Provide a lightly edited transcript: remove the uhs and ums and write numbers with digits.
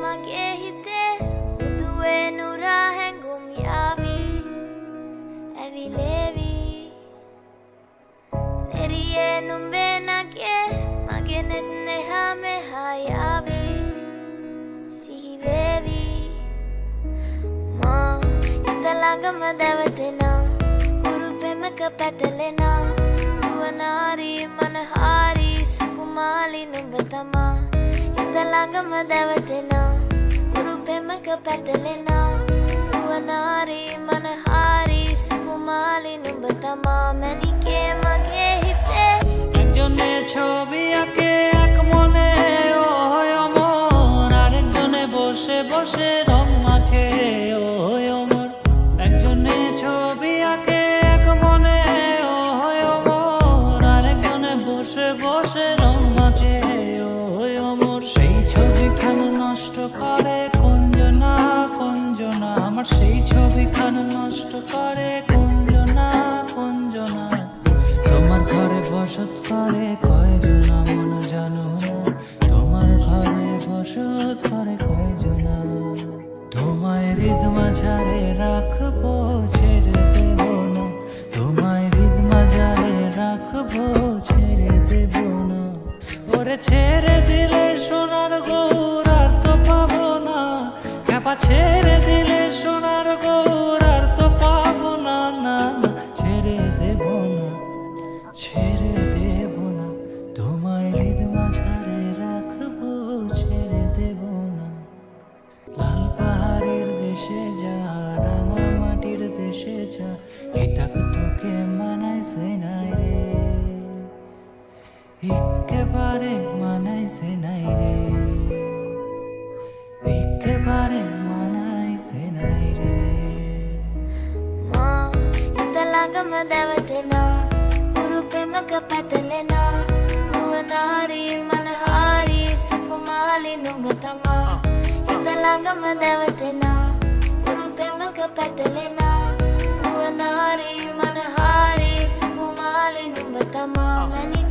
mage hite uduwe nura hengum yavi evi levi neriye numbe nage mage netne hame hayavi sihi vevi ma italangama devatena uru pemaka patalena nuwanari manahari sukumali numbatama italangama devatena uru pemaka patalena nuwanari manahari sukumali numbatama manike mage hite একজনে ছবি আঁকে এক মনে ওই অমর, আরেকজনে বসে বসে রং মাখে ওই অমর। একজনে ছবি আঁকে এক মনে ওই অমর, আরেকজনে বসে বসে রং মাখে ওই অমর। সেই ছবিখান নষ্ট করে কুঞ্জনা কুঞ্জনা, আমার সেই ছবিখান নষ্ট করে কুঞ্জনা কুঞ্জনা। তোমার ঘরে বসত করে কয়জনা মন জানো না, তোমার ঘরে বসত করে কয়জনা। তোমায় হৃদ মাঝারে রাখবো ছেড়ে দেব না, তোমায় হৃদ মাঝারে রাখবো ছেড়ে দেব না। ওরে ছেড়ে দিলে সোনার গৌর আর তো পাবো না, খেপা ছেড়ে দিলে সোনার গৌর আর তো পাবো না, না না ছেড়ে দেব না, ছেড়ে দেব না। তোমায় হৃদ মাঝারে রাখবো ছেড়ে দেব না। লাল পাহাড়ের দেশে যা রাঙা মাটির দেশে যা, এটা তোকে মানাইছে নাই রে, একেবারে মানাইছে নাই রে, একেবারে মানাইছে নাই রে। ma italangama devatena uru pemaka patalena nuwanari manahari sukumali numbatama italangama devatena uru pemaka patalena nuwanari manahari sukumali numbatama mani